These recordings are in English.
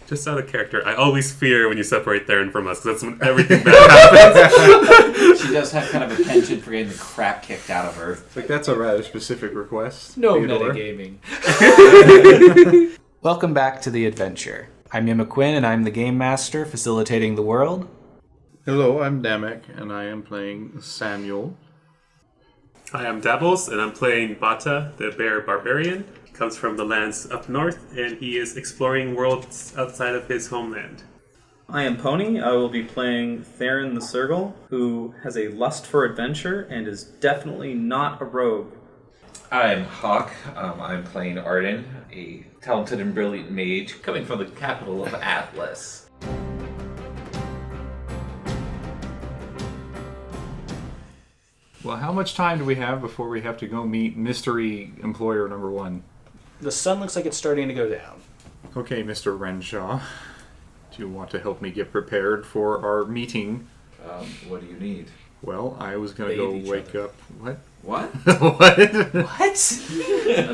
Just out of character, I always fear when you separate Theron from us, because that's when everything bad happens. She does have kind of a penchant for getting the crap kicked out of her. Like, that's a rather specific request. No Theodore. metagaming. Welcome back to the adventure. I'm Yima Quinn, and I'm the Game Master, facilitating the world. Hello, I'm Damek, and I am playing Samuel. Hi, I'm Dabbles, and I'm playing Bata, the bear barbarian. Comes from the lands up north, and he is exploring worlds outside of his homeland. I am Pony. I will be playing Theron the Sergal, who has a lust for adventure and is definitely not a rogue. I'm Hawk. I'm playing Arden, a talented and brilliant mage coming from the capital of Atlas. Well, how much time do we have before we have to go meet mystery employer number 1? The sun looks like it's starting to go down. Okay, Mr. Renshaw. Do you want to help me get prepared for our meeting? What do you need? Well, I was going to go wake up... What? What? What? What?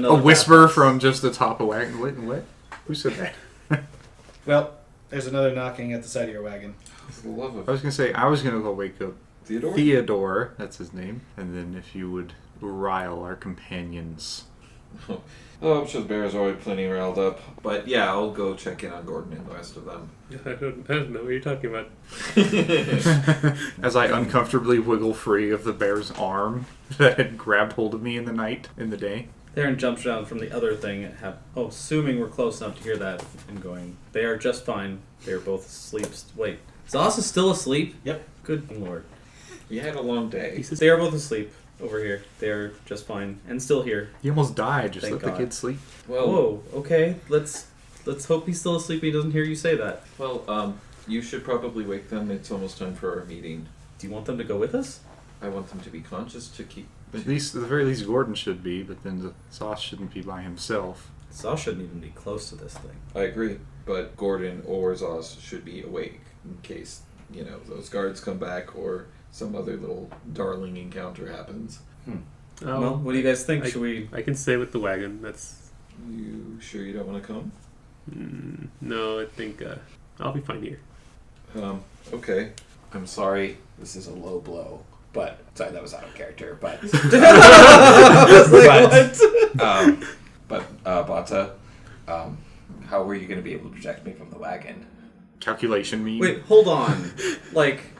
A whisper from just the top of wagon. What? Who said that? Well, there's another knocking at the side of your wagon. For the love of I was going to say, I was going to go wake up Theodore? Theodore, that's his name. And then if you would rile our companions. Oh, I'm sure the bear's already plenty riled up. But yeah, I'll go check in on Gordon and the rest of them. I don't know what you're talking about. As I uncomfortably wiggle free of the bear's arm that had grabbed hold of me in the day. Theron jumps down from the other thing, assuming we're close enough to hear that, and going, they are just fine. They are both asleep. Wait, Zaus is still asleep? Yep. Good lord. You had a long day. They are both asleep over here. They are just fine. And still here. He almost died. Just Thank let God. the kid sleep. Well, Whoa, okay. Let's hope he's still asleep and he doesn't hear you say that. well, you should probably wake them. It's almost time for our meeting. Do you want them to go with us? I want them to be conscious to keep... At the very least, Gordon should be, but then the Sauce shouldn't be by himself. Zaus shouldn't even be close to this thing. I agree, but Gordon or Zaus should be awake in case, those guards come back or some other little darling encounter happens. Well, what do you guys think? Should we... I can stay with the wagon. That's... You sure you don't want to come? No, I think I'll be fine here. Okay. I'm sorry, this is a low blow. But, sorry, that was out of character, but... Bata, how were you going to be able to project me from the wagon? Calculation mean? Wait, hold on.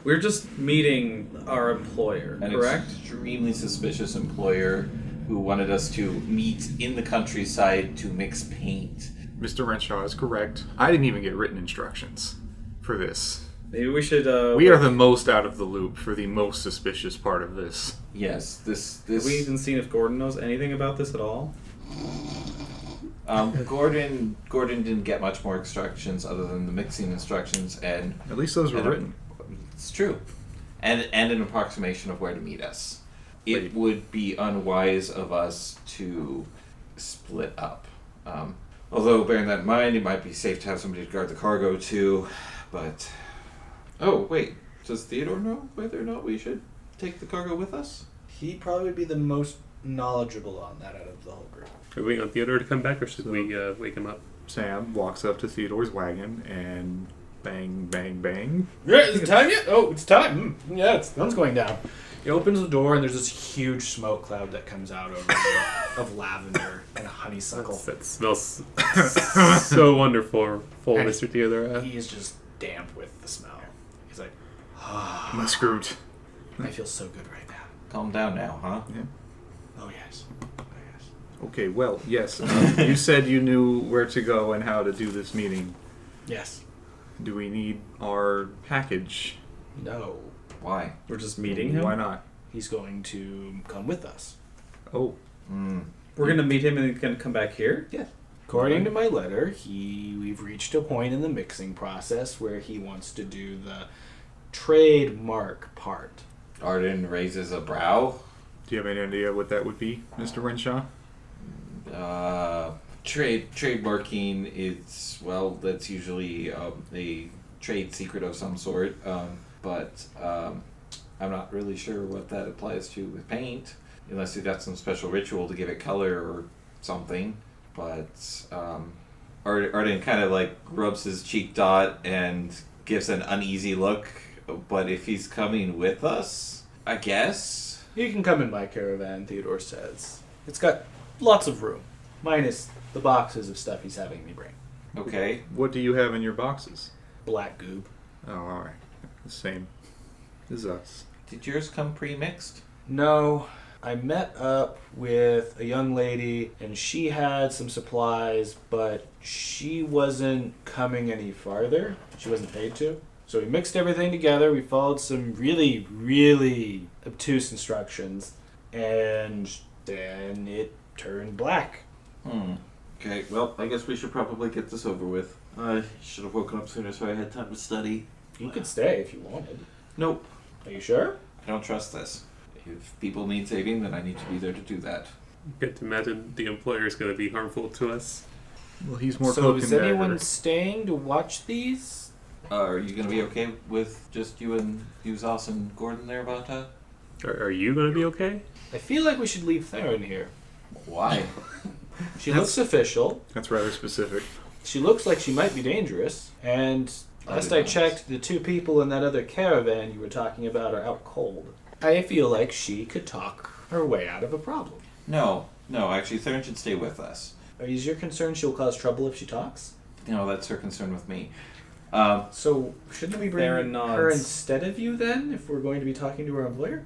We're just meeting our employer, correct? An extremely suspicious employer who wanted us to meet in the countryside to mix paint. Mr. Renshaw is correct. I didn't even get written instructions for this. Maybe we should, We are the most out of the loop for the most suspicious part of this. Yes, this... Have we even seen if Gordon knows anything about this at all? Gordon didn't get much more instructions other than the mixing instructions, and... At least those were written. It's true. And an approximation of where to meet us. It would be unwise of us to split up. Although, bearing that in mind, it might be safe to have somebody to guard the cargo, too. But... Oh, wait. Does Theodore know whether or not we should take the cargo with us? He'd probably be the most knowledgeable on that out of the whole group. Are we waiting on Theodore to come back, or should we wake him up? Sam walks up to Theodore's wagon and bang, bang, bang. Yeah, is it time yet? Oh, it's time. Yeah, the sun's going down. He opens the door, and there's this huge smoke cloud that comes out over of lavender and honeysuckle. That smells so wonderful, And Mr. Theodore. He is just damp with the smell. He's like, Musgroot. I feel so good right now. Calm down now, huh? Yeah. Oh, yes. Okay, well, yes. You said you knew where to go and how to do this meeting. Yes. Do we need our package? No. Why? We're just meeting him? Why not? He's going to come with us. Oh. We're going to meet him and he's going to come back here? Yeah. According to my letter, we've reached a point in the mixing process where he wants to do the trademark part. Arden raises a brow. Do you have any idea what that would be, Mr. Renshaw? Trademarking is, well, that's usually a trade secret of some sort, but I'm not really sure what that applies to with paint, unless you've got some special ritual to give it color or something, but Arden kind of like rubs his cheek dot and gives an uneasy look. But if he's coming with us, I guess. You can come in my caravan, Theodore says. It's got lots of room, minus the boxes of stuff he's having me bring. Okay. What do you have in your boxes? Black goob. Oh, all right. The same as us. Did yours come pre-mixed? No, I met up with a young lady, and she had some supplies, but she wasn't coming any farther. She wasn't paid to. So we mixed everything together. We followed some really, really obtuse instructions, and then it turned black. Okay, well, I guess we should probably get this over with. I should have woken up sooner so I had time to study. You could stay if you wanted. Nope. Are you sure? I don't trust this. If people need saving, then I need to be there to do that. Get to imagine the employer is going to be harmful to us. Well, he's more So cloak is and dagger. anyone staying to watch these? Are you going to be okay with just you and Zaus and Gordon there, Bata? Are you going to be okay? I feel like we should leave Theron here. Why? She looks official. That's rather specific. She looks like she might be dangerous. And last I checked, the two people in that other caravan you were talking about are out cold. I feel like she could talk her way out of a problem. No, actually, Theron should stay with us. Is your concern she'll cause trouble if she talks? No, that's her concern with me. So shouldn't we bring Theron nods. her instead of you then, if we're going to be talking to her employer?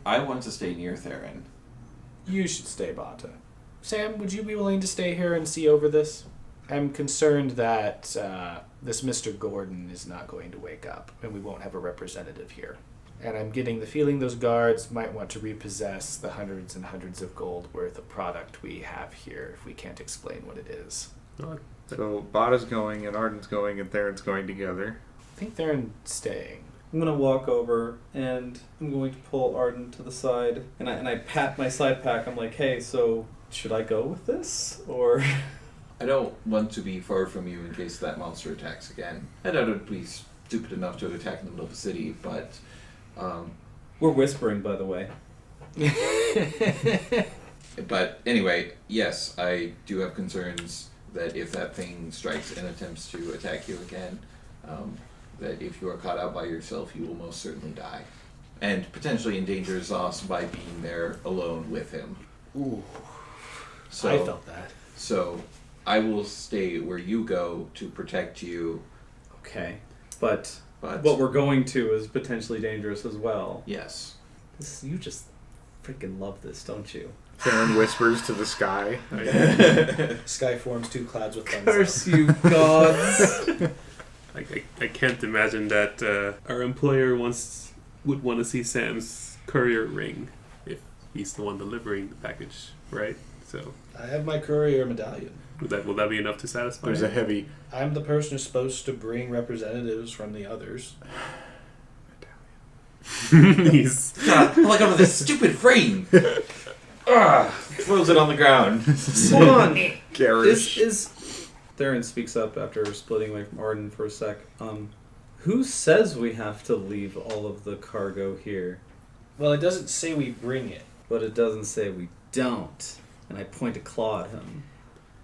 I want to stay near Theron. You should stay, Bata. Sam, would you be willing to stay here and see over this? I'm concerned that this Mr. Gordon is not going to wake up, and we won't have a representative here. And I'm getting the feeling those guards might want to repossess the hundreds and hundreds of gold worth of product we have here if we can't explain what it is. So Bada's going, and Arden's going, and Theron's going together. I think they're staying. I'm gonna walk over and I'm going to pull Arden to the side, and I pat my side pack. I'm like, hey, so should I go with this or? I don't want to be far from you in case that monster attacks again. I doubt it would be stupid enough to attack in the middle of a city, but... We're whispering, by the way. But anyway, yes, I do have concerns that if that thing strikes and attempts to attack you again, that if you are caught out by yourself, you will most certainly die. And potentially endanger Zaus by being there alone with him. Ooh, So, I felt that. So, I will stay where you go to protect you. Okay, but But what we're going to is potentially dangerous as well. yes. You just freaking love this, don't you? Theron whispers to the sky. Sky forms two clouds with thumbs Curse you, gods! I can't imagine that our employer would want to see Sam's courier ring if he's the one delivering the package, right? So I have my courier medallion. will that be enough to satisfy? There's a him? heavy... I'm the person who's supposed to bring representatives from the others. He's Let go of this stupid frame! Throws it on the ground. Hold on! garish. Is Theron speaks up after splitting away from Arden for a sec. Who says we have to leave all of the cargo here? Well, it doesn't say we bring it. But it doesn't say we don't. And I point a claw at him.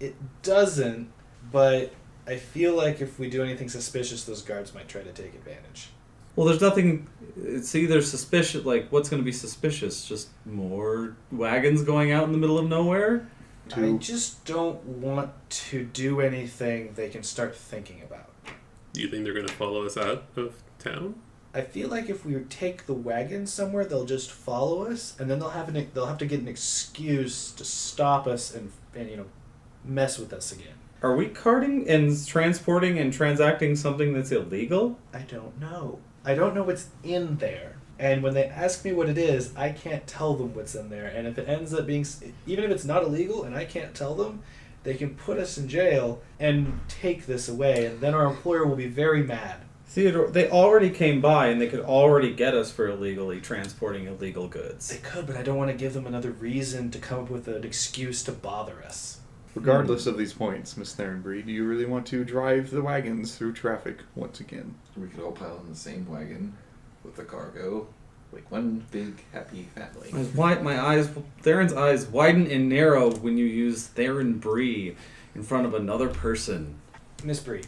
It doesn't, but I feel like if we do anything suspicious, those guards might try to take advantage. Well, there's nothing. It's either suspicious. Like, what's going to be suspicious? Just more wagons going out in the middle of nowhere? I just don't want to do anything they can start thinking about. Do you think they're going to follow us out of town? I feel like if we take the wagon somewhere, they'll just follow us, and then they'll have to get an excuse to stop us and mess with us again. Are we carting and transporting and transacting something that's illegal? I don't know. I don't know what's in there. And when they ask me what it is, I can't tell them what's in there. And if it ends up being, even if it's not illegal and I can't tell them, they can put us in jail and take this away. And then our employer will be very mad. Theodore, they already came by and they could already get us for illegally transporting illegal goods. They could, but I don't want to give them another reason to come up with an excuse to bother us. Regardless of these points, Miss Theronbree, do you really want to drive the wagons through traffic once again? We could all pile in the same wagon with the cargo, like one big happy family. Theron's eyes widen and narrow when you use Theronbree. in front of another person. Miss Bree.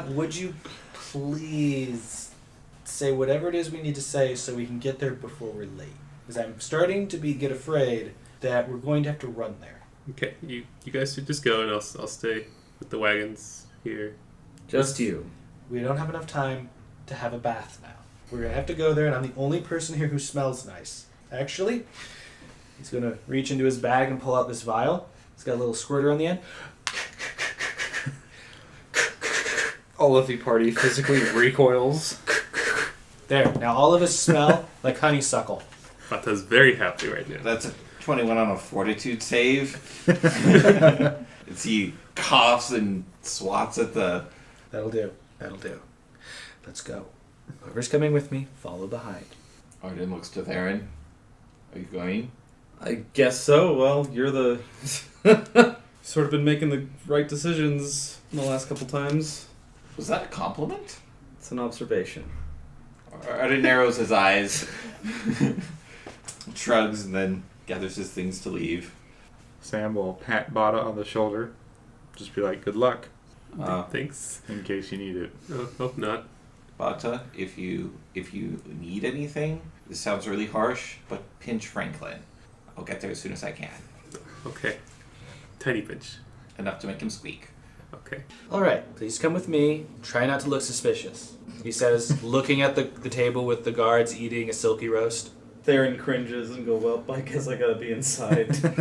Would you please say whatever it is we need to say so we can get there before we're late? Because I'm starting to get afraid that we're going to have to run there. Okay, you guys should just go, and I'll stay with the wagons here. Just you. We don't have enough time to have a bath now. We're going to have to go there, and I'm the only person here who smells nice. Actually, he's going to reach into his bag and pull out this vial. It's got a little squirter on the end. All of the party physically recoils. There. Now all of us smell like honeysuckle. Bata's very happy right now. That's a 21 on a fortitude save. As he coughs and swats at the... That'll do. Let's go. Whoever's coming with me, follow behind. Arden looks to Theron. Are you going? I guess so. Well, you're the... sort of been making the right decisions in the last couple times. Was that a compliment? It's an observation. Arden narrows his eyes, shrugs, and then gathers his things to leave. Sam will pat Bata on the shoulder. Just be like, good luck, Thanks. in case you need it. Oh, hope not. Bata, if you need anything, this sounds really harsh, but pinch Franklin. I'll get there as soon as I can. Okay. Tiny pinch. Enough to make him squeak. Okay. All right, please come with me. Try not to look suspicious. He says, looking at the table with the guards eating a silky roast. Theron cringes and go, well, I guess I gotta be inside. Come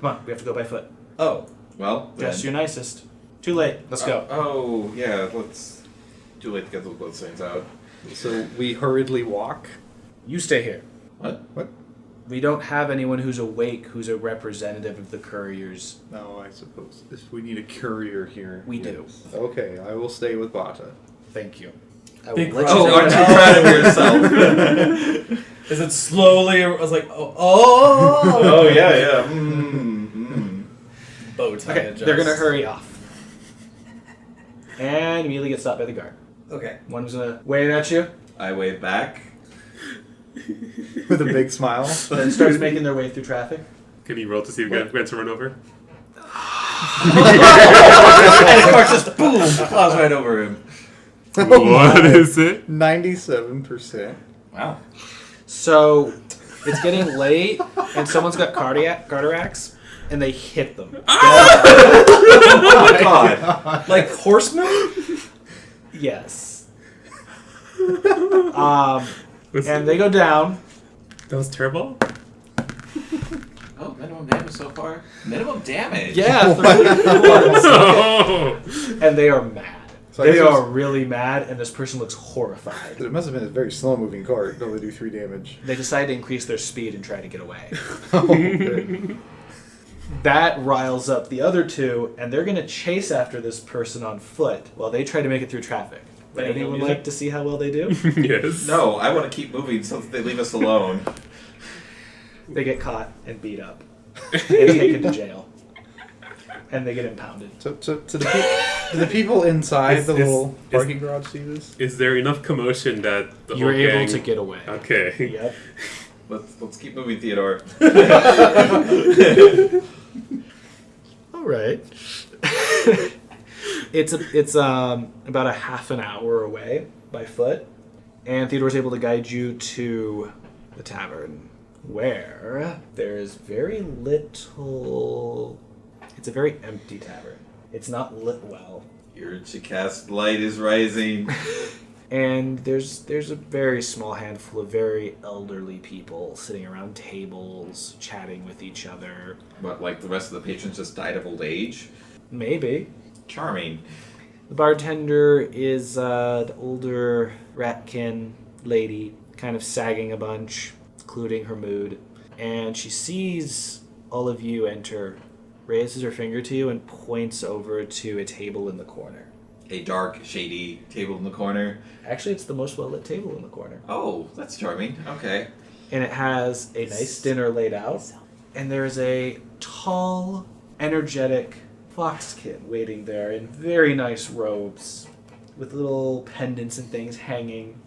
on, we have to go by foot. Oh. Well, Just your nicest. Too late. Let's go. Oh, yeah, let's... Too late to get those bloodstains out. So we hurriedly walk. You stay here. What? We don't have anyone who's awake who's a representative of the couriers. No, I suppose. If we need a courier here. We do. Okay, I will stay with Bata. Thank you. Big let crowd. you Oh, aren't you proud of yourself? Is it slowly? I was like, oh. Oh, yeah. Bow tie Okay, adjust. they're gonna hurry off. And immediately get stopped by the guard. Okay. One was gonna wave at you, I wave back. With a big smile. then starts making their way through traffic. Can you roll to see if we get to run over? And the car just boom, plows right over him. What is it? 97%. Wow. So it's getting late, and someone's got cataracts, and they hit them. Oh my god. Like horsemen? Yes. What's And they go down. That was terrible? Oh, minimum damage so far? Minimum damage? Yeah, 30 points. No! And they are mad. So I They guess are really mad, and this person looks horrified. it must have been a very slow-moving cart to only do 3 damage. They decide to increase their speed and try to get away. Oh, okay. That riles up the other two, and they're going to chase after this person on foot while they try to make it through traffic. Would Banging anyone music? like to see how well they do? Yes. No, I want to keep moving so that they leave us alone. They get caught and beat up and taken to jail. And they get impounded. So do the people inside the little is- parking garage see this? Is there enough commotion that the You're whole able gang... to get away. Okay. Yep. Let's keep moving, Theodore. All right. It's about a half an hour away by foot, and Theodore's able to guide you to the tavern, where there is very little. It's a very empty tavern. It's not lit well, Your urge to cast light is rising. and there's a very small handful of very elderly people sitting around tables, chatting with each other. But like the rest of the patrons just died of old age? Maybe. Charming. The bartender is the older ratkin lady, kind of sagging a bunch, including her mood. And she sees all of you enter, raises her finger to you, and points over to a table in the corner. A dark, shady table in the corner. Actually, it's the most well-lit table in the corner. Oh, that's charming. Okay. And it has a nice dinner laid out. And there's a tall, energetic foxkin waiting there in very nice robes with little pendants and things hanging.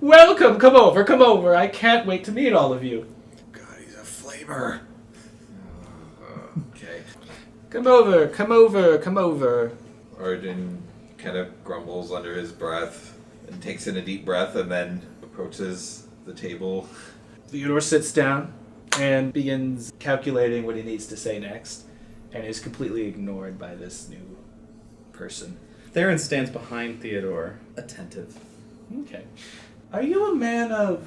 Welcome, come over. I can't wait to meet all of you. God, he's a flamer. Come over, come over, come over. Arden kind of grumbles under his breath and takes in a deep breath and then approaches the table. Theodore sits down and begins calculating what he needs to say next, and is completely ignored by this new person. Theron stands behind Theodore, attentive. Okay. Are you a man of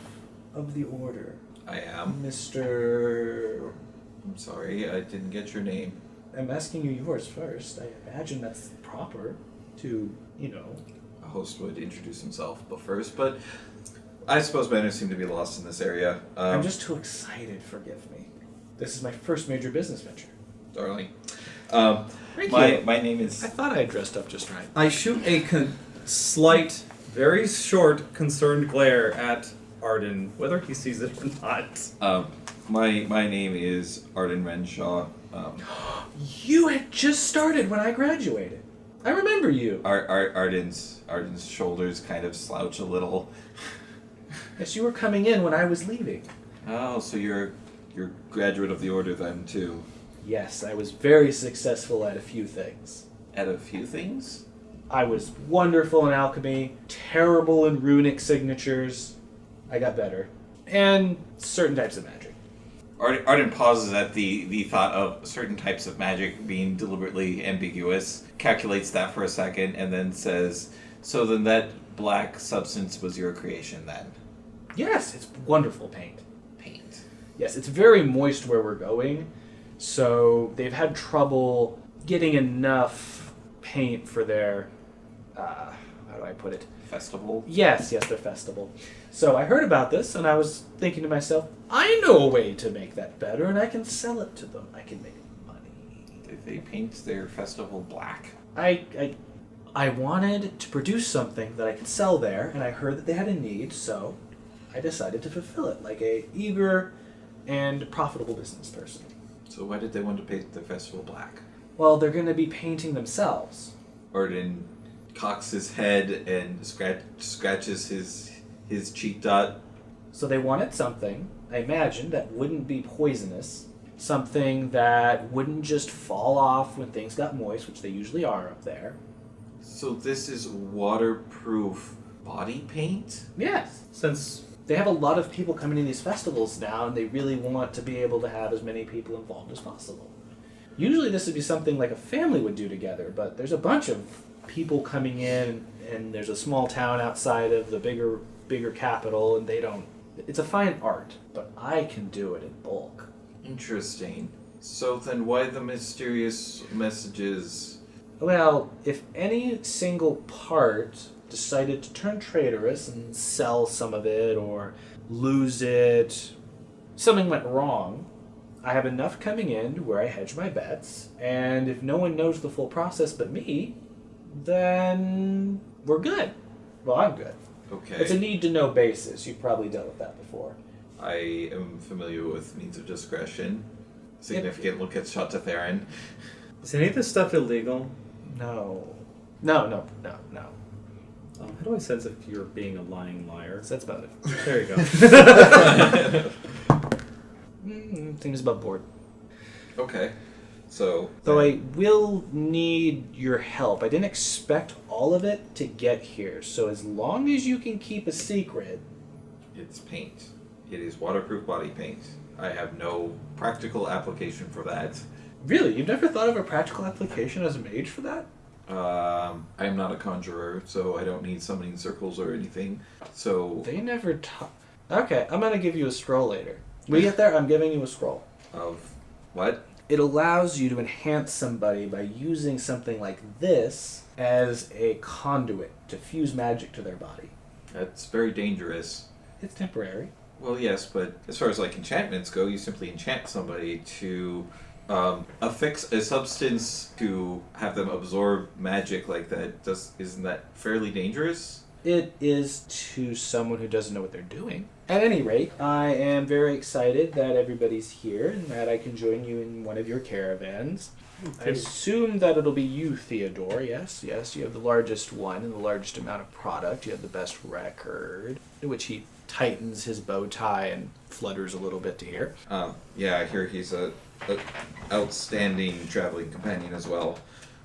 the order? I am. Mr. I'm sorry, I didn't get your name. I'm asking you yours first. I imagine that's proper to, A host would introduce himself first, but I suppose manners seem to be lost in this area. I'm just too excited, forgive me. This is my first major business venture. Darling. Thank My name is... I thought I dressed up just right. I shoot a slight, very short, concerned glare at Arden, whether he sees it or not. My name is Arden Renshaw. You had just started when I graduated. I remember you. Arden's shoulders kind of slouch a little. Yes, you were coming in when I was leaving. Oh, so you're graduate of the order then too? Yes, I was very successful at a few things. At a few things? I was wonderful in alchemy, terrible in runic signatures. I got better. And certain types of magic. Arden pauses at the thought of certain types of magic being deliberately ambiguous, calculates that for a second, and then says, so then that black substance was your creation then? Yes, it's wonderful paint. Paint. Yes, it's very moist where we're going, so they've had trouble getting enough paint for their, how do I put it? Festival? Yes, their festival. So I heard about this, and I was thinking to myself, I know a way to make that better, and I can sell it to them. I can make money. Did they paint their festival black? I wanted to produce something that I could sell there, and I heard that they had a need, so I decided to fulfill it like a eager and profitable business person. So why did they want to paint their festival black? Well, they're going to be painting themselves. Arden cocks his head and scratches his cheek dot. So they wanted something, I imagine, that wouldn't be poisonous, something that wouldn't just fall off when things got moist, which they usually are up there. So this is waterproof body paint? Yes. Since They have a lot of people coming to these festivals now, and they really want to be able to have as many people involved as possible. Usually this would be something like a family would do together, but there's a bunch of people coming in, and there's a small town outside of the bigger capital, and they don't... It's a fine art, but I can do it in bulk. Interesting. So then why the mysterious messages? Well, if any single part decided to turn traitorous and sell some of it or lose it, something went wrong, I have enough coming in where I hedge my bets, and if no one knows the full process but me, then we're good. Well, I'm good. Okay. It's a need-to-know basis. You've probably dealt with that before. I am familiar with means of discretion. Significant look at shot to Theron. is any of this stuff illegal? No. How do I sense if you're being a lying liar? So that's about it. There you go. Things above board. Okay. So Though I will need your help. I didn't expect all of it to get here, so as long as you can keep a secret... it's paint. It is waterproof body paint. I have no practical application for that. Really? You've never thought of a practical application as a mage for that? I am not a conjurer, so I don't need summoning circles or anything. So They never taught... Okay, I'm going to give you a scroll later. When you get there, I'm giving you a scroll. of what? It allows you to enhance somebody by using something like this as a conduit to fuse magic to their body. That's very dangerous. It's temporary. Well, yes, but as far as like enchantments go, you simply enchant somebody to affix a substance to have them absorb magic like that. Isn't that fairly dangerous? It is to someone who doesn't know what they're doing. At any rate, I am very excited that everybody's here and that I can join you in one of your caravans. I assume that it'll be you, Theodore. Yes, you have the largest one and the largest amount of product. You have the best record. In which he tightens his bow tie and flutters a little bit to hear. Yeah, I hear he's a outstanding traveling companion as well.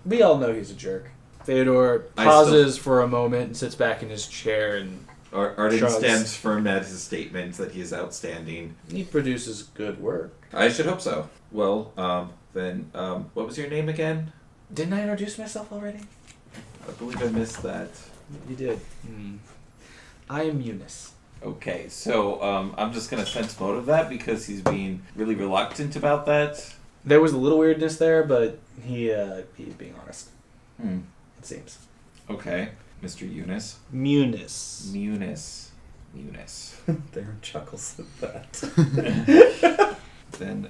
We all know he's a jerk. Theodore pauses for a moment and sits back in his chair and Arden shrugs. stands firm at his statement that he is outstanding. He produces good work. I should hope so. Well, then, what was your name again? Didn't I introduce myself already? I believe I missed that. You did. I am Meunice. Okay, so I'm just gonna sense motive that because he's being really reluctant about that. There was a little weirdness there, but he's being honest. It seems. Okay, Mr. Eunice. Meunice. Darren chuckles at that. Then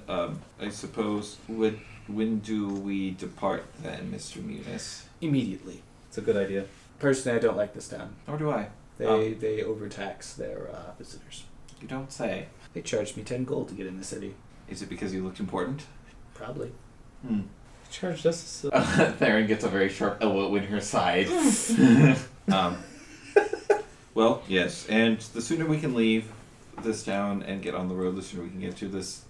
I suppose when do we depart then, Mr. Meunice? Immediately. It's a good idea. Personally, I don't like this town. Nor do I. They overtax their visitors. You don't say. They charged me 10 gold to get in the city. Is it because you looked important? Probably. Charged us. Theron gets a very sharp elbow in her side. Well, yes, and the sooner we can leave this town and get on the road, the sooner we can get to this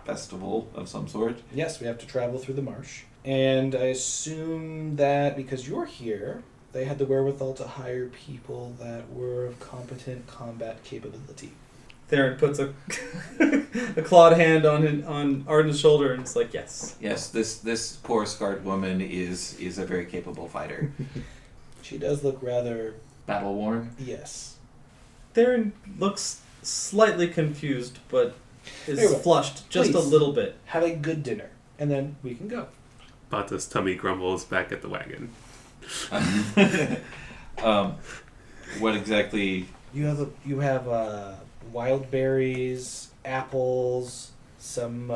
festival of some sort. Yes, we have to travel through the marsh. And I assume that because you're here, they had the wherewithal to hire people that were of competent combat capability. Theron puts a clawed hand on Arden's shoulder and it's like, yes. Yes, this poor scarred woman is a very capable fighter. She does look rather... Battle worn. Yes. Theron looks slightly confused, but is Anyway, flushed just please. a little bit. Have a good dinner, and then we can go. Bata's tummy grumbles back at the wagon. What exactly? You have wild berries, apples, some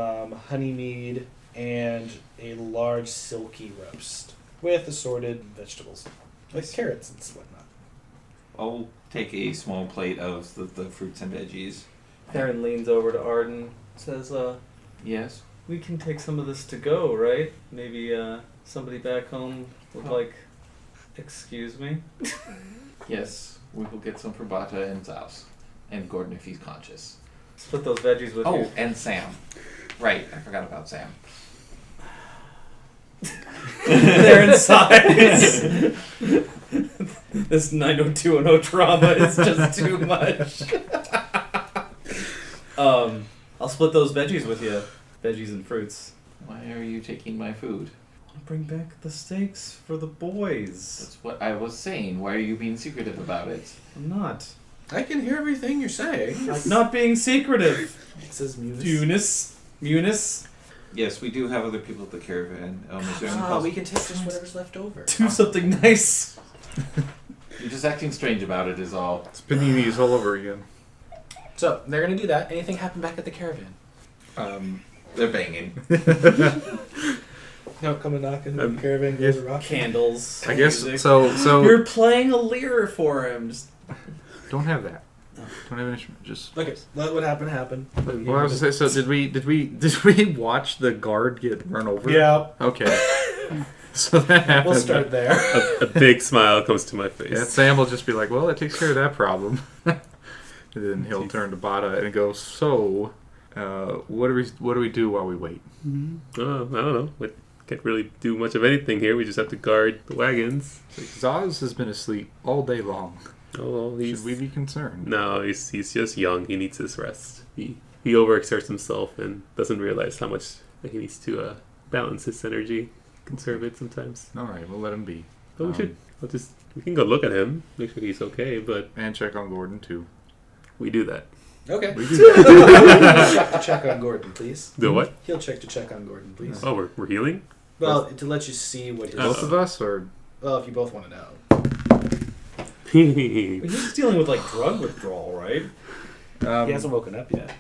honey mead, and a large silky roast with assorted vegetables, like carrots and whatnot. I'll take a small plate of the fruits and veggies. Theron leans over to Arden, says, Yes. we can take some of this to go, right? Maybe somebody back home would like, excuse me? Yes, we will get some for Bata and Zaus. And Gordon if he's conscious. Split those veggies with you. And Sam. Right, I forgot about Sam. Theron sighs. This 90210 trauma is just too much. I'll split those veggies with you. Veggies and fruits. Why are you taking my food? I'll bring back the steaks for the boys. That's what I was saying. Why are you being secretive about it? I'm not. I can hear everything you're saying. I'm not being secretive. It says Meunice. Meunice. Yes, we do have other people at the caravan. Is there any We can take just whatever's left over. Do something nice. You're just acting strange about it is all. It's paninis all over again. So, they're going to do that. Anything happen back at the caravan? They're banging. No, come and knock and the caravan goes rock. Candles. I guess music. so. You're playing a lyre for him. Just Don't have that. Don't have an instrument. Just Okay, let what happened happen. well, I was gonna say. So did we watch the guard get run over? Yeah. Okay. So that happened. We'll start there. A big smile comes to my face. Yeah, Sam will just be like, "Well, that takes care of that problem." And then he'll turn to Bata and go, "So, what do we do while we wait?" I don't know. We can't really do much of anything here. We just have to guard the wagons. Like, Zaus has been asleep all day long. Oh, well, Should we be concerned? No, he's just young. He needs his rest. He overexerts himself and doesn't realize how much he needs to balance his energy, conserve it sometimes. All right, we'll let him be. But we can go look at him, make sure he's okay. But And check on Gordon too. we do that. Okay. We do that. Check to check on Gordon, please. Do what? He'll check to check on Gordon, please. Oh, we're healing. Well, to let you see what his... Both of us, or Well, if you both want to know. he's dealing with like drug withdrawal, right? He hasn't woken up yet.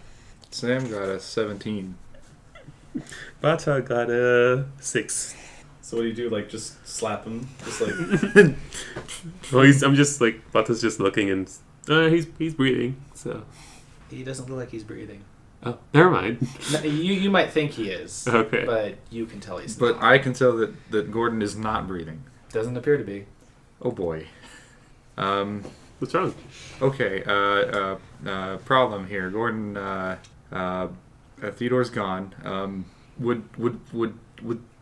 Sam got a 17. Bata got a 6. So what do you do? Like just slap him? Just like Well, I'm just like Bata's just looking and he's breathing. So He doesn't look like he's breathing. oh, never mind. No, you might think he is, Okay. but you can tell he's But not. I can tell that Gordon is not breathing. Doesn't appear to be. Oh boy. What's wrong? Okay. Problem here. Gordon. Theodore's gone. Would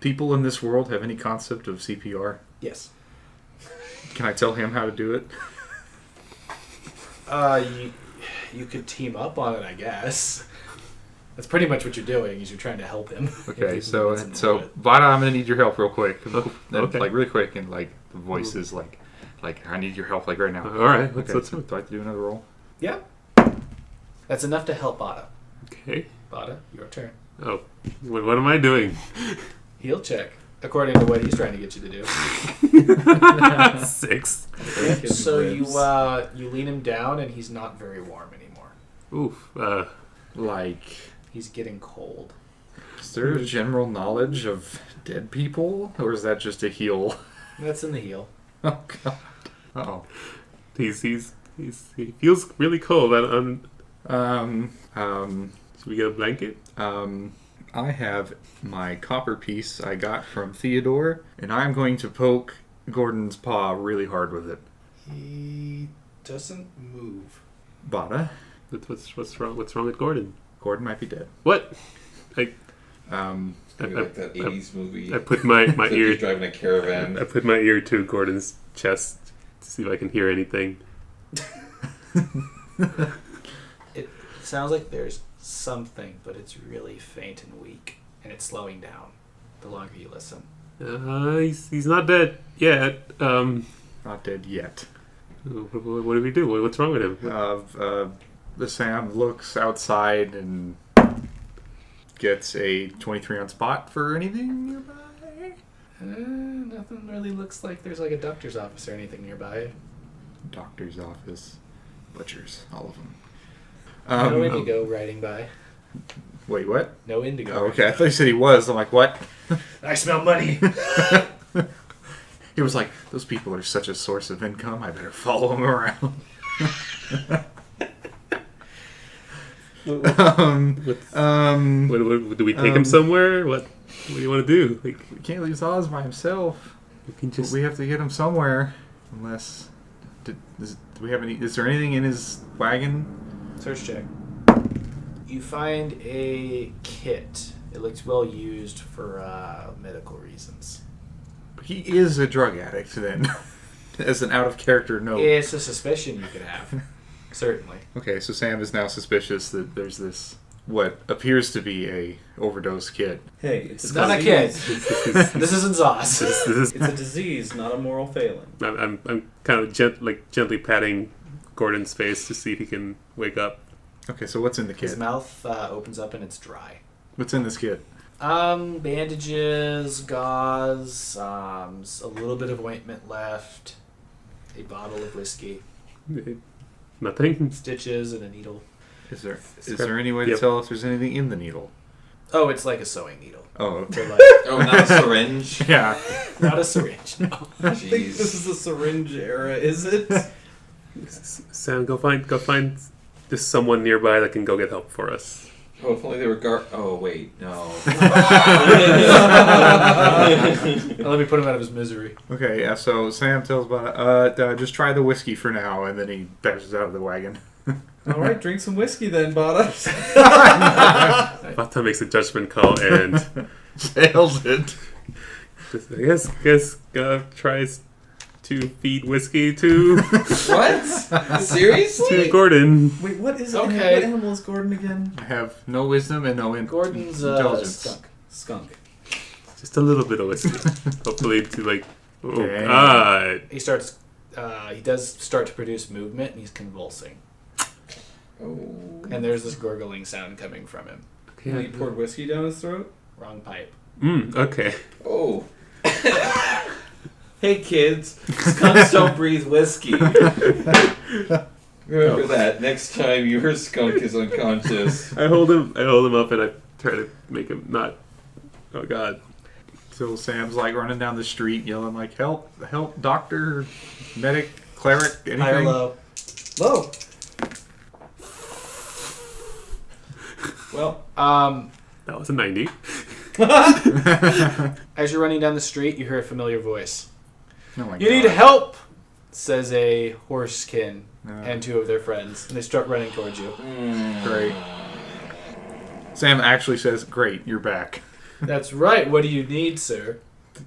people in this world have any concept of CPR? Yes. Can I tell him how to do it? You could team up on it, I guess. That's pretty much what you're doing. Is you're trying to help him. Okay, If so he needs to do it. Bata, I'm gonna need your help real quick. Okay. Like really quick, and like the voice is like I need your help like right now. All right, Okay. let's So do I have to do another roll? Yeah. That's enough to help Bata. okay. Bata, your turn. Oh, what am I doing? Heal check, according to what he's trying to get you to do. 6. His So ribs. you lean him down, and he's not very warm anymore. Oof. Like, He's getting cold. is there a general knowledge of dead people, or is that just a heal? That's in the heal. Oh god. Oh. He feels really cold. Should we get a blanket? I have my copper piece I got from Theodore, and I'm going to poke Gordon's paw really hard with it. He doesn't move. Bata, What's wrong? What's wrong with Gordon? Gordon might be dead. What? Maybe like that I- 80s movie. I put my He's ear. driving a caravan. I put my ear to Gordon's chest to see if I can hear anything. It sounds like there's something, but it's really faint and weak, and it's slowing down the longer you listen. He's not dead yet. Not dead yet. What do we do? What's wrong with him? The Sam looks outside and gets a 23 on spot for anything nearby. Nothing really looks like there's like a doctor's office or anything nearby. Doctor's office, butchers, all of them. No indigo riding by. Wait, what? No indigo. Oh, okay, I thought you said he was. I'm like, what? I smell money. He was like, those people are such a source of income. I better follow them around. What, do we take him somewhere? What do you want to do? Like, We can't leave Zaus by himself. we can just. We have to get him somewhere. Unless, do we have any? Is there anything in his wagon? Search check. You find a kit. It looks well used for medical reasons. He is a drug addict, then. As an out of character note. It's a suspicion you could have. Certainly. Okay, so Sam is now suspicious that there's this what appears to be a overdose kit. Hey, It's not a kid. This isn't Zaus. This is. It's a disease, not a moral failing. I'm kind of gently patting Gordon's face to see if he can wake up. Okay, so what's in the His kit? mouth opens up and it's dry. What's in this kit? Bandages, gauze, a little bit of ointment left, a bottle of whiskey, Nothing. stitches, and a needle. Is there any way to Yep. tell if there's anything in the needle? Oh, it's like a sewing needle. Oh, okay. So like, Oh, not a syringe. Yeah. not a syringe. No. I think Jeez. this is a syringe era, is it? Sam, go find this someone nearby that can go get help for us. Oh, if only they were Oh, wait, no. Let me put him out of his misery. Okay, yeah, so Sam tells about just try the whiskey for now, and then he dashes out of the wagon. All right, drink some whiskey then, Bata. Bata makes a judgment call and Sails it. just, I guess tries to feed whiskey to What? Seriously? Gordon. Wait, what is Okay. What animal is Gordon again? I have no wisdom and no Gordon's intelligence. skunk. Skunk. Just a little bit of whiskey. Hopefully to like. Oh Dang. God. He starts. He does start to produce movement, and he's convulsing. Oh. And there's this gurgling sound coming from him. He Okay. poured whiskey down his throat? Wrong pipe. Okay. Oh. Hey, kids. Skunks don't breathe whiskey. Remember that next time your skunk is unconscious. I hold him up and I try to make him not. Oh God. So Sam's like running down the street yelling like, help, doctor, medic, cleric, anything? High or low? Low. Well, That was a 90. As you're running down the street, you hear a familiar voice. Oh my You need God. help, says a horsekin No. and two of their friends, and they start running towards you. Great. Sam actually says, great, you're back. That's right. What do you need, sir?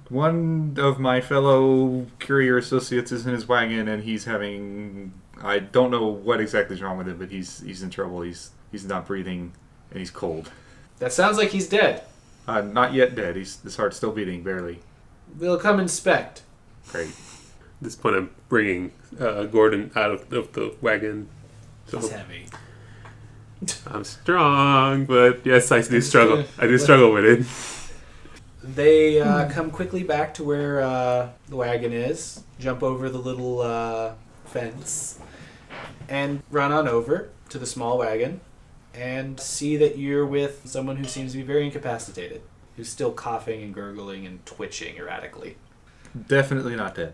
One of my fellow courier associates is in his wagon, and he's having... I don't know what exactly is wrong with him, but he's in trouble. He's not breathing, and he's cold. That sounds like he's dead. Not yet dead. His heart's still beating, barely. We'll come inspect. Great. At this point, I'm bringing Gordon out of the wagon. So He's heavy. I'm strong, but yes, I do struggle. I do struggle with it. They come quickly back to where the wagon is, jump over the little fence, and run on over to the small wagon and see that you're with someone who seems to be very incapacitated, who's still coughing and gurgling and twitching erratically. Definitely not dead.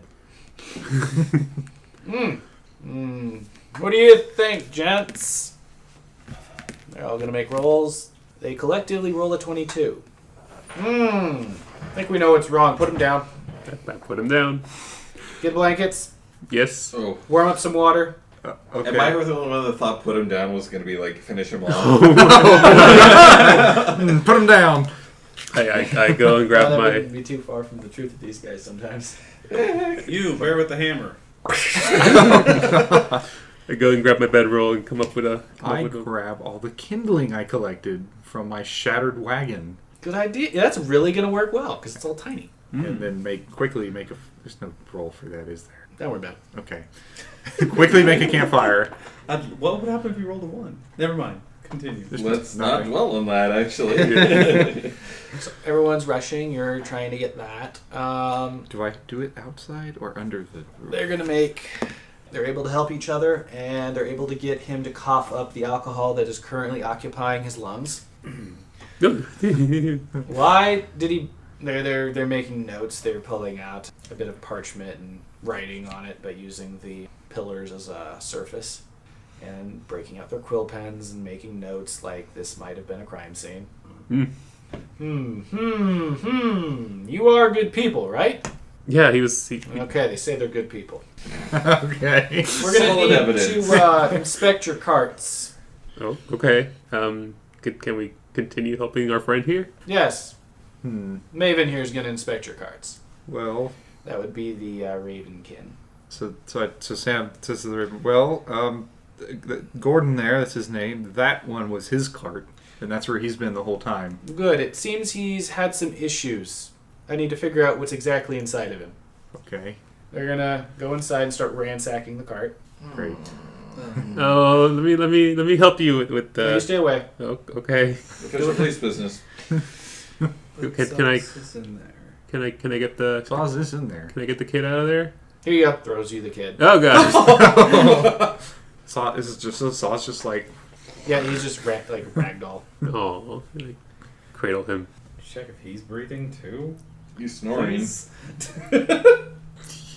What do you think, gents? They're all going to make rolls. They collectively roll a 22. I think we know what's wrong. Put him down. I put him down. Get blankets. Yes. Oh. Warm up some water. Okay. Am I the only one that thought put him down was going to be like finish him off? Put him down. I go and grab that my... wouldn't be too far from the truth of these guys sometimes. You, bear with the hammer. I go and grab my bedroll and come up with a... I grab all the kindling I collected from my shattered wagon. Good idea. Yeah, that's really going to work well because it's all tiny. And then quickly make a... There's no roll for that, is there? Don't worry about it. Okay. Quickly make a campfire. What would happen if you rolled a 1? Never mind. Continue. Let's not dwell on that, actually. So everyone's rushing. You're trying to get that. Do I do it outside or under the roof? They're going to make... They're able to help each other, and they're able to get him to cough up the alcohol that is currently occupying his lungs. Why did he... They're making notes. They're pulling out a bit of parchment and writing on it, but using the pillars as a surface, and breaking out their quill pens and making notes like this might have been a crime scene. You are good people, right? Yeah, he was... Okay, they say they're good people. Okay. We're going Solid to need evidence. to inspect your carts. Oh, okay. Can we continue helping our friend here? Yes. Maven here is going to inspect your carts. Well... That would be the Ravenkin. So Sam says to the Raven, well, Gordon there, that's his name, that one was his cart, and that's where he's been the whole time. Good. It seems he's had some issues. I need to figure out what's exactly inside of him. Okay. They're going to go inside and start ransacking the cart. Great. Oh, let me help you with the... You stay away. Oh, okay. Official police business. Can I get the... Zaus is in there. Can I get the kid out of there? Here you go. Throws you the kid. Oh god. Zaus just like... Yeah, he's just like ragdoll. Oh, cradle him. Check if he's breathing too. You snoring.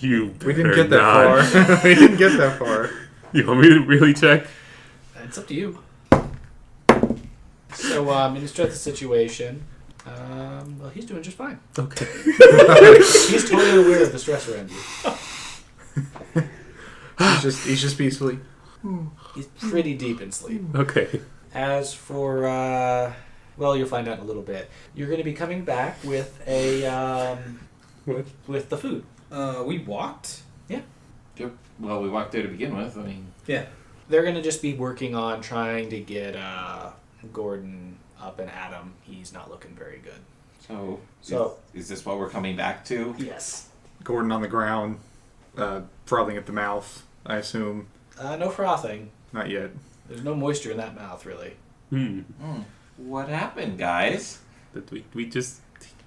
You We didn't better get that not. far. We didn't get that far. You want me to really check? It's up to you. So, in the stress of the situation, well, he's doing just fine. Okay. He's totally aware of the stress around you. He's just peacefully. He's pretty deep in sleep. Okay. As for, well, you'll find out in a little bit. You're going to be coming back with a, What? with the food. We walked? Yep. Well, we walked there to begin with. I mean, Yeah. They're going to just be working on trying to get Gordon up and at him. He's not looking very good. so is this what we're coming back to? Yes. Gordon on the ground, frothing at the mouth, I assume. No frothing. Not yet. There's no moisture in that mouth, really. What happened, guys? That we just...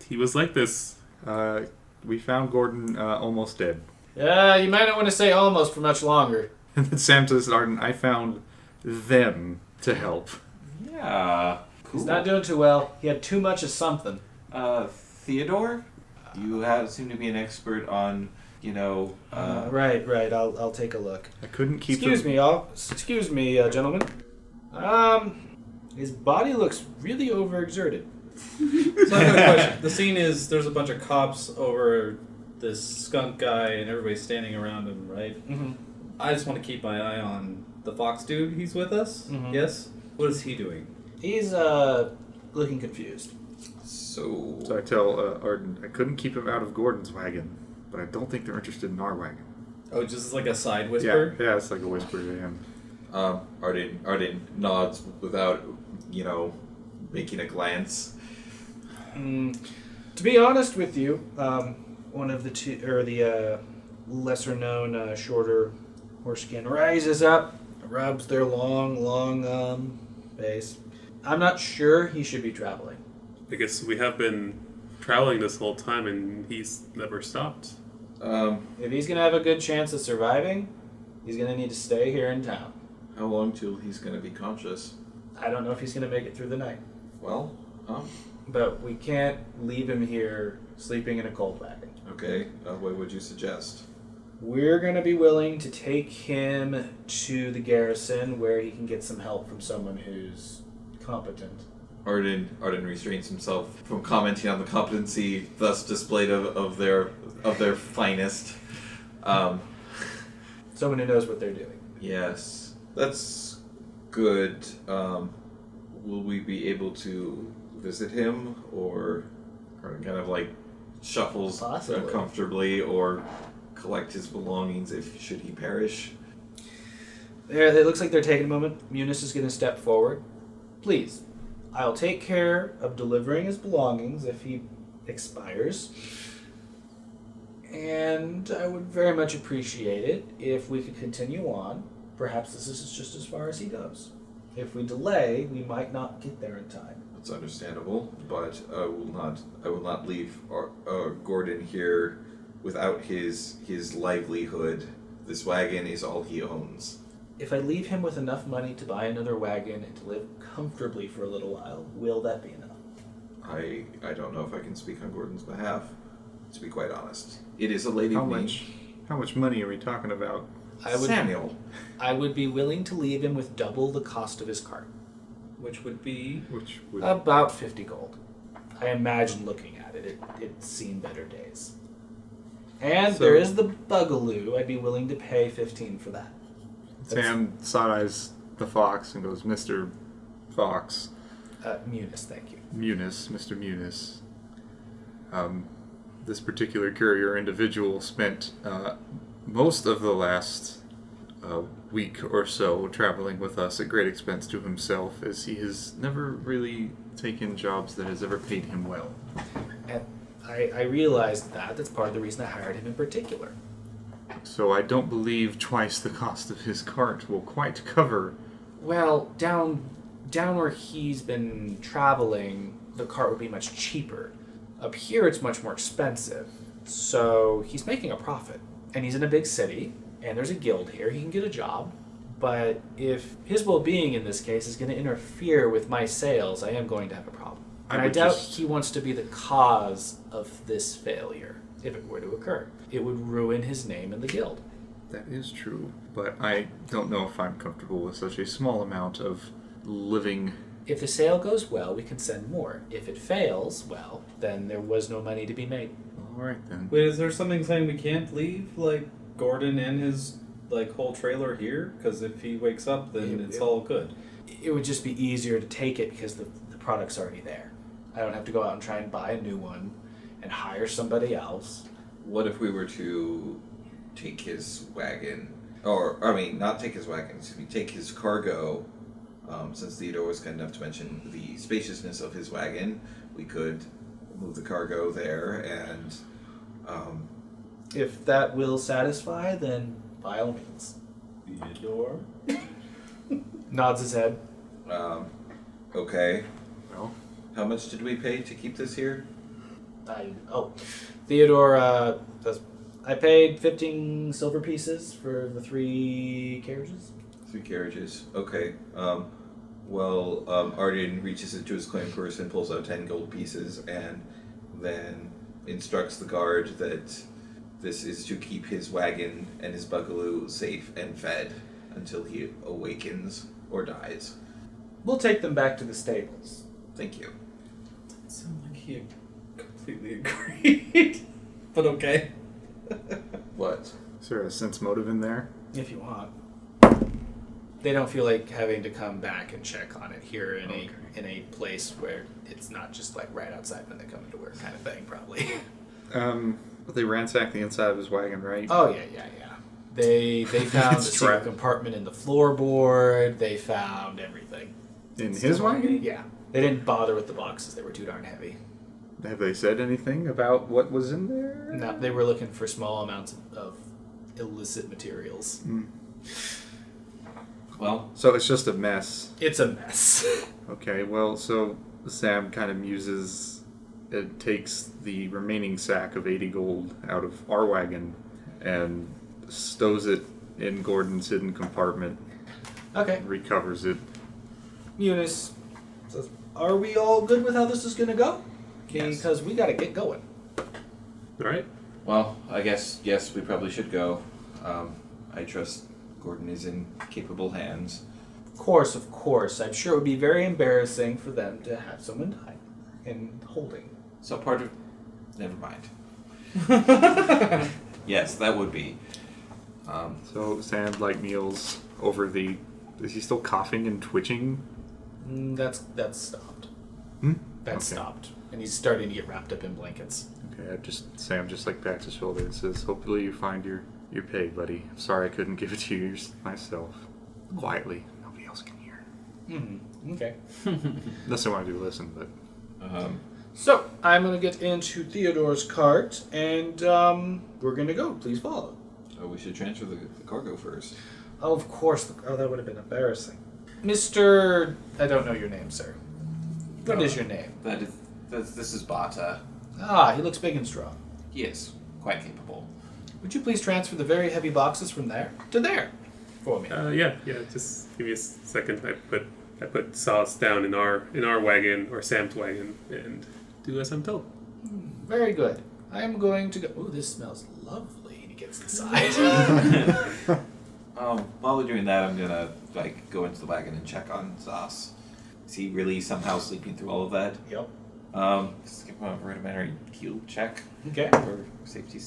He was like this. We found Gordon almost dead. You might not want to say almost for much longer. And then Sam says to Arden, I found them to help. Yeah. Cool. He's not doing too well. He had too much of something. Theodore? You seem to be an expert on, Right. I'll take a look. I couldn't keep Excuse me, gentlemen. His body looks really overexerted. So I got a question. The scene is there's a bunch of cops over this skunk guy and everybody's standing around him, right? Mm-hmm. I just want to keep my eye on the fox dude. He's with us? Mhm. Yes? What is he doing? He's looking confused. So I tell Arden, I couldn't keep him out of Gordon's wagon, but I don't think they're interested in our wagon. Oh, just like a side whisper? Yeah, it's like a whisper to him. Arden nods without, making a glance. To be honest with you, one of the two, or the lesser known, shorter Horseskin rises up, rubs their long base. I'm not sure he should be traveling. I guess we have been traveling this whole time and he's never stopped. If he's going to have a good chance of surviving, he's going to need to stay here in town. How long till he's going to be conscious? I don't know if he's going to make it through the night. Well, But we can't leave him here sleeping in a cold wagon. okay. What would you suggest? We're going to be willing to take him to the garrison where he can get some help from someone who's competent. Arden restrains himself from commenting on the competency thus displayed of their finest. Someone who knows what they're doing. Yes, that's good. Will we be able to visit him, or kind of like shuffles Possibly. comfortably, or collect his belongings should he perish? There, it looks like they're taking a moment. Meunice is going to step forward. Please, I'll take care of delivering his belongings if he expires. And I would very much appreciate it if we could continue on. Perhaps this is just as far as he goes. If we delay, we might not get there in time. That's understandable, but I will not leave Gordon here without his livelihood. This wagon is all he owns. If I leave him with enough money to buy another wagon and to live comfortably for a little while, will that be enough? I don't know if I can speak on Gordon's behalf, to be quite honest. It is a lady How of me. much money are we talking about? Samuel. I would be willing to leave him with double the cost of his cart. Which would be... Which would About 50 gold. I imagine looking at it, it's seen better days. And So- there is the Bugaloo. I'd be willing to pay 15 for that. Sam side-eyes the fox and goes, Mr. Fox, Meunice, thank you. Meunice, Mr. Meunice. This particular courier individual spent most of the last week or so traveling with us at great expense to himself, as he has never really taken jobs that has ever paid him well. And I realized that. That's part of the reason I hired him in particular. So I don't believe twice the cost of his cart will quite cover. Well, down where he's been traveling, the cart would be much cheaper. Up here, it's much more expensive. So he's making a profit. And he's in a big city, and there's a guild here. He can get a job. But if his well-being in this case is going to interfere with my sales, I am going to have a problem. And I doubt he wants to be the cause of this failure, if it were to occur. It would ruin his name in the guild. That is true, but I don't know if I'm comfortable with such a small amount of living. If the sale goes well, we can send more. If it fails, well, then there was no money to be made. All right then. Wait, is there something saying we can't leave, like, Gordon and his, whole trailer here? Because if he wakes up, then it's all good. It would just be easier to take it because the product's already there. I don't have to go out and try and buy a new one and hire somebody else. What if we were to take his wagon, not take his wagon, excuse me, take his cargo, since Theodore was kind enough to mention the spaciousness of his wagon, we could move the cargo there and, If that will satisfy, then by all means. Theodore? Nods his head. okay. Well, How much did we pay to keep this here? Theodore, I paid 15 silver pieces for the 3 carriages. 3 carriages. Okay. Arden reaches into his coin purse and pulls out 10 gold pieces and then instructs the guard that this is to keep his wagon and his bugaloo safe and fed until he awakens or dies. We'll take them back to the stables. Thank you. It sounds like he completely agreed. But okay. What? is there a sense motive in there? If you want. They don't feel like having to come back and check on it here in a place where it's not just like right outside when they come into work kind of thing, probably. They ransacked the inside of his wagon, right? Oh yeah. They found a secret compartment in the floorboard. They found everything. In his wagon? Yeah. They didn't bother with the boxes. They were too darn heavy. Have they said anything about what was in there? No, they were looking for small amounts of illicit materials. Well, So it's just a mess. It's a mess. Okay, well, so Sam kind of muses and takes the remaining sack of 80 gold out of our wagon and stows it in Gordon's hidden compartment. Okay. And recovers it. Meunice says, are we all good with how this is going to go? Yes. Because we got to get going. All right. well, I guess, yes, we probably should go. I trust Gordon is in capable hands. Of course. I'm sure it would be very embarrassing for them to have someone die in holding. So part of... Never mind. Yes, that would be. So Sam, kneels over the... Is he still coughing and twitching? That's stopped. That's Okay. stopped. And he's starting to get wrapped up in blankets. Okay, Sam pats his shoulder and says, hopefully you find your pay, buddy. I'm sorry I couldn't give it to you myself. Quietly. Nobody else can hear. Okay. Unless they want to listen, but... So, I'm going to get into Theodore's cart, and we're going to go. Please follow. Oh, we should transfer the cargo first. Oh, of course. Oh, that would have been embarrassing. Mr. I don't know your name, sir. What is your name? This is Bata. Ah, he looks big and strong. He is quite capable. Would you please transfer the very heavy boxes from there to there for me? Yeah. Just give me a second. I put Zaus down in our wagon or Sam's wagon and do as I'm told. Very good. I am going to go. Oh, this smells lovely. And he gets inside. While we're doing that, I'm gonna go into the wagon and check on Zaus. Is he really somehow sleeping through all of that? Yep. Just give him a rudimentary heal check Okay. for safety.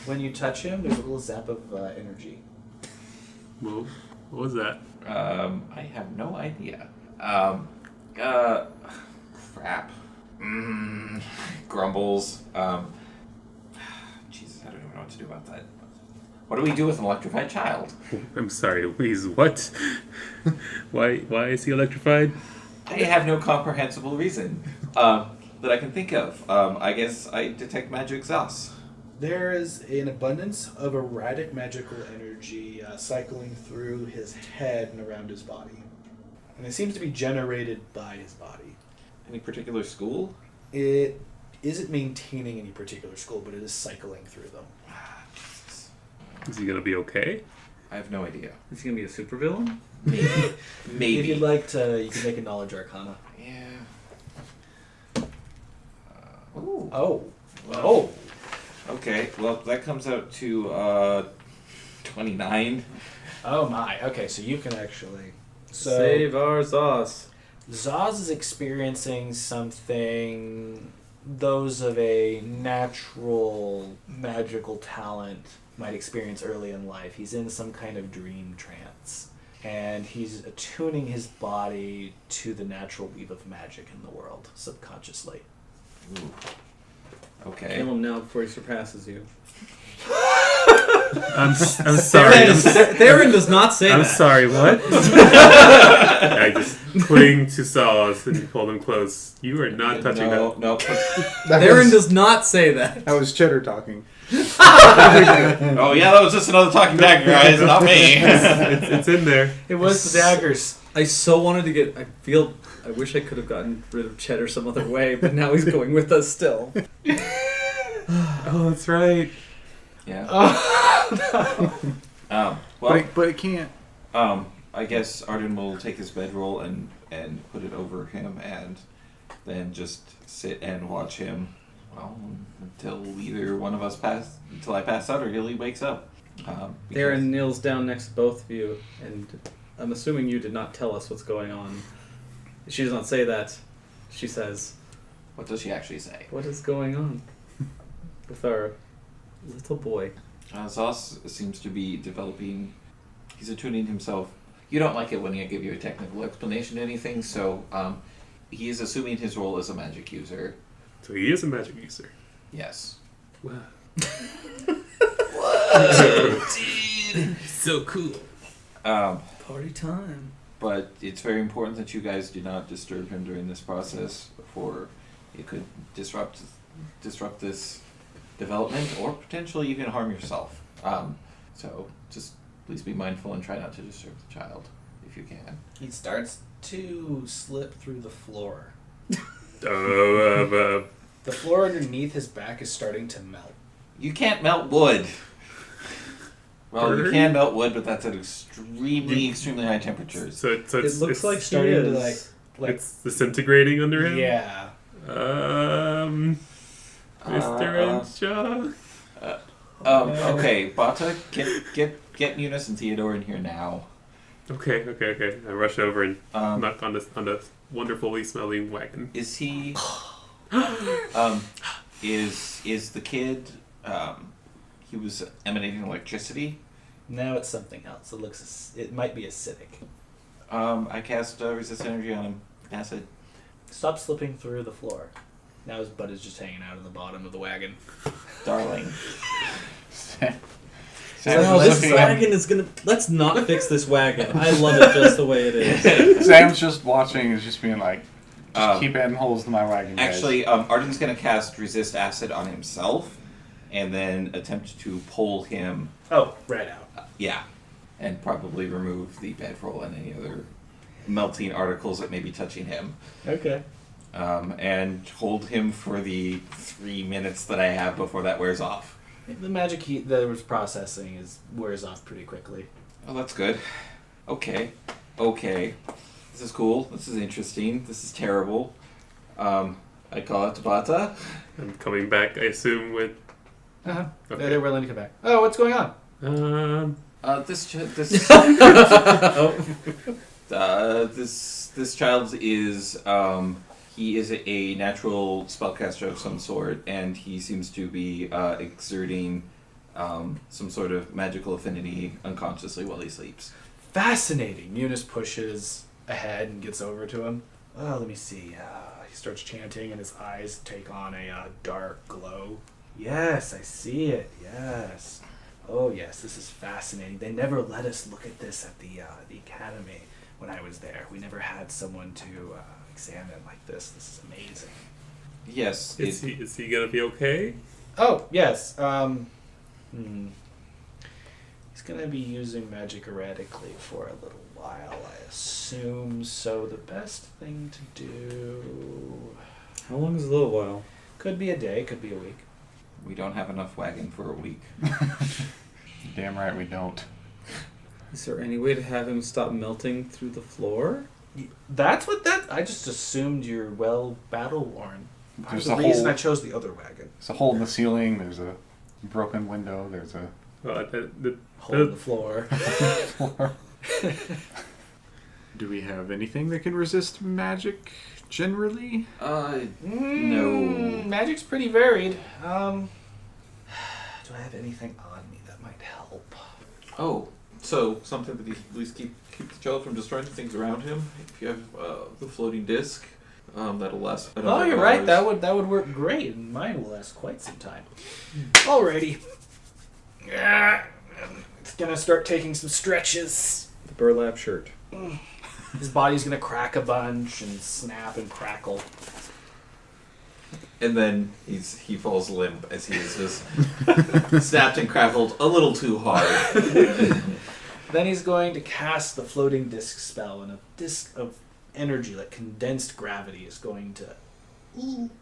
When you touch him, there's a little zap of energy. Whoa, what was that? I have no idea. Crap. Grumbles. Jesus, I don't even know what to do about that. What do we do with an electrified child? I'm sorry, he's what? Why is he electrified? I have no comprehensible reason that I can think of. I guess I detect magic Zaus. There is an abundance of erratic magical energy cycling through his head and around his body. And it seems to be generated by his body. Any particular school? It isn't maintaining any particular school, but it is cycling through them. Jesus. Is he gonna be okay? I have no idea. Is he gonna be a supervillain? Maybe. Maybe. If you'd like to, you can make a knowledge arcana. Yeah. Ooh. Oh. Well, okay, well, that comes out to 29. Oh my. Okay, so you can actually... Save our Zaus. Zaus is experiencing something those of a natural magical talent might experience early in life. He's in some kind of dream trance, and he's attuning his body to the natural weave of magic in the world subconsciously. Ooh. Okay. Kill him now before he surpasses you. I'm sorry. Theron does not say I'm that. sorry, what? I just cling to Zaus and pull him close. You are not touching that. No. Theron does not say that. That was Cheddar talking. Oh yeah, that was just another talking dagger, guys, not me. It's in there. It was the daggers. I so wanted to get... I wish I could have gotten rid of Cheddar some other way, but now he's going with us still. Oh, that's right. Yeah. Oh, no. Well, But it can't. I guess Arden will take his bedroll and put it over him, and then just sit and watch him. Well, until either one of us until I pass out or he wakes up. Theron kneels down next to both of you, and I'm assuming you did not tell us what's going on. She does not say that. She says, What does she actually say? "What is going on with our little boy?" Zaus seems to be developing. He's attuning himself You don't like it when I give you a technical explanation to anything, so he is assuming his role as a magic user. So he is a magic user. Yes. Wow. Whoa, dude! So cool. Party time. But it's very important that you guys do not disturb him during this process, for it could disrupt this development, or potentially even harm yourself. So just please be mindful and try not to disturb the child if you can. He starts to slip through the floor. Oh, The floor underneath his back is starting to melt. You can't melt wood. Well, you Bird? can melt wood, but that's at extremely high temperatures. so It it's looks like starting he to is. like it's disintegrating under him. yeah. Mr. Enshaw. Okay, Bata, get Meunice and Theodore in here now. Okay. I rush over and Um, knock on the wonderfully smelling wagon. Is he? Is the kid? He was emanating electricity. Now it's something else. It might be acidic. I cast resist energy on him. Acid. Stop slipping through the floor. Now his butt is just hanging out in the bottom of the wagon. Darling. No, this wagon is gonna. Let's not fix this wagon. I love it just the way it is. Sam's just watching, is just being like, just keep adding holes to my wagon, guys. Actually, Arden's going to cast resist acid on himself, and then attempt to pull him. Oh, right out. Yeah, and probably remove the bedroll and any other melting articles that may be touching him. Okay. And hold him for the 3 minutes that I have before that wears off. The magic heat that it was processing wears off pretty quickly. Oh, that's good. Okay. This is cool. This is interesting. This is terrible. I call out to Bata. I'm coming back, I assume, with... Uh-huh. Okay. They're willing to come back. Oh, what's going on? This child is he is a natural spellcaster of some sort, and he seems to be exerting some sort of magical affinity unconsciously while he sleeps. Fascinating. Meunice pushes ahead and gets over to him. Oh, let me see. He starts chanting, and his eyes take on a dark glow. Yes, I see it. Yes. Oh, yes, this is fascinating. They never let us look at this at the academy when I was there. We never had someone to examine like this. This is amazing. Yes. Is he gonna be okay? Oh, yes. He's going to be using magic erratically for a little while, I assume. So the best thing to do... How long is a little while? Could be a day, could be a week. We don't have enough wagon for a week. Damn right we don't. Is there any way to have him stop melting through the floor? That's what that... I just assumed you're well battle-worn. There's the a reason hole. I chose the other wagon. There's a hole in the ceiling. There's a broken window. There's a Hole in the floor. floor. Do we have anything that can resist magic generally? No. Magic's pretty varied. Do I have anything on me that might help? Oh, so something that at least keep the child from destroying the things around him. If you have the floating disc, that'll last. Oh, you're right. That would work great, and mine will last quite some time. Alrighty. It's gonna start taking some stretches. The burlap shirt. His body's gonna crack a bunch and snap and crackle. And then he falls limp as he is just snapped and crackled a little too hard. Then he's going to cast the floating disc spell, and a disc of energy, like condensed gravity, is going to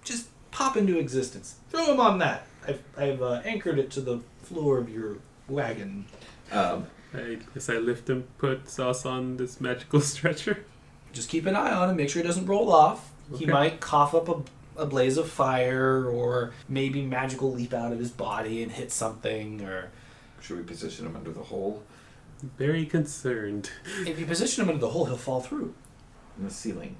just pop into existence. Throw him on that. I've anchored it to the floor of your wagon. I guess I lift and put Zaus on this magical stretcher. Just keep an eye on him. Make sure he doesn't roll off. He Okay. might cough up a blaze of fire, or maybe magical leap out of his body and hit something. Or Should we position him under the hole Very concerned. if you position him into the hole, he'll fall through. in the ceiling?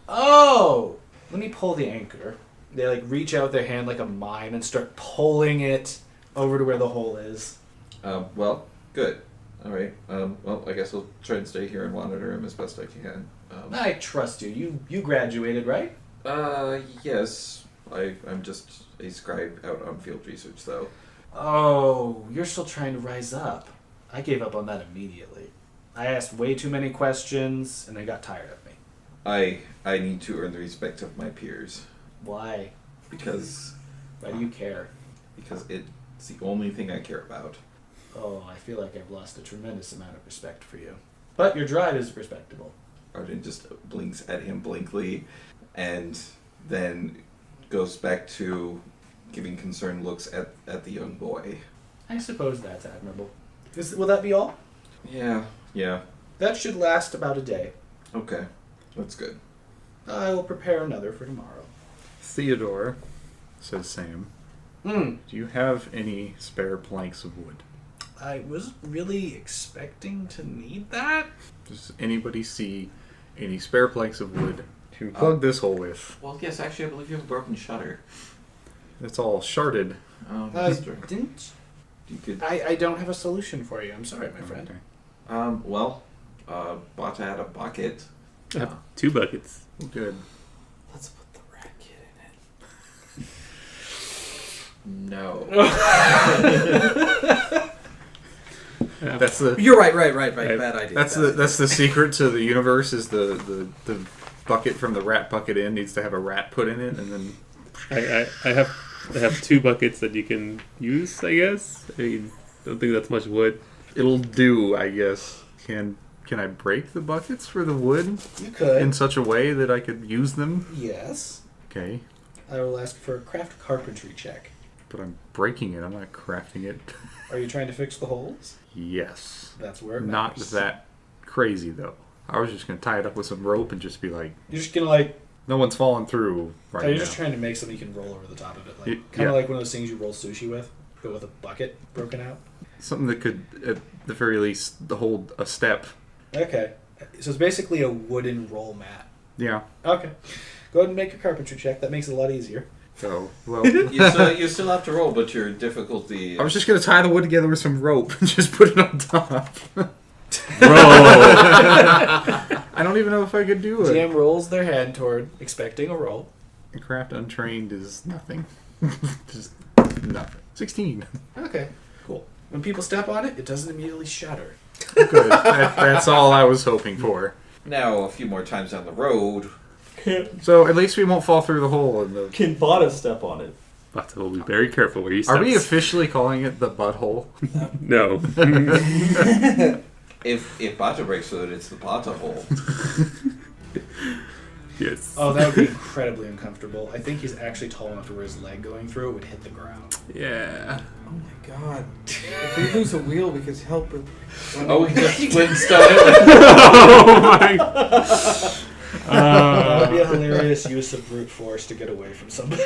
Oh! Let me pull the anchor. They reach out their hand like a mime and start pulling it over to where the hole is. Well, good. All right. Well, I guess I'll try and stay here and monitor him as best I can. I trust you. You graduated, right? Yes. I'm just a scribe out on field research, though. Oh, you're still trying to rise up. I gave up on that immediately. I asked way too many questions, and they got tired of me. I need to earn the respect of my peers. Why? Because Why do you care? because it's the only thing I care about. Oh, I feel like I've lost a tremendous amount of respect for you. But your drive is respectable. Arden just blinks at him blankly, and then goes back to giving concerned looks at the young boy. I suppose that's admirable. Will that be all? Yeah. That should last about a day. Okay. That's good. I will prepare another for tomorrow. Theodore, says Sam, do you have any spare planks of wood? I was really expecting to need that. Does anybody see any spare planks of wood to plug this hole with? Well, yes, actually, I believe you have a broken shutter. It's all sharded. Oh, I that's true. didn't. You could. I don't have a solution for you. I'm sorry, my friend. Okay. Well, Bata had a bucket. I have 2 buckets. Good. Let's put the rat kid in it. No. That's the You're right. Bad idea. that's the secret to the universe is the bucket from the rat bucket in needs to have a rat put in it, and then I have 2 buckets that you can use, I guess. I mean, don't think that's much wood. it'll do, I guess. Can I break the buckets for the wood You could. in such a way that I could use them? Yes. Okay, I will ask for a craft carpentry check. but I'm breaking it. I'm not crafting it. Are you trying to fix the holes? Yes. That's where it Not matters. that crazy though. I was just gonna tie it up with some rope and just be like, You're just gonna like. no one's falling through right You're now. just trying to make something you can roll over the top of it, like It- kind of yeah. like one of those things you roll sushi with, but with a bucket broken out. Something that could, at the very least, hold a step. Okay, so it's basically a wooden roll mat. Yeah. Okay, go ahead and make a carpentry check. That makes it a lot easier. So, well, You still have to roll, but your difficulty. I was just gonna tie the wood together with some rope and just put it on top. Bro! I don't even know if I could do it. GM rolls their hand toward expecting a roll. Craft untrained is nothing. Just nothing. 16. Okay, cool. When people step on it, it doesn't immediately shatter. Good. That's all I was hoping for. Now, a few more times down the road. So at least we won't fall through the hole in the. Can Bata step on it? But we'll be very careful where you step. Are we officially calling it the butthole? No. If Bata breaks through it, it's the Bata hole. Yes. Oh, that would be incredibly uncomfortable. I think he's actually tall enough to where his leg going through it would hit the ground. Yeah. Oh my god. If we lose a wheel, we could help it. Oh, he just Flintstone it. Oh my. That would be a hilarious use of brute force to get away from somebody.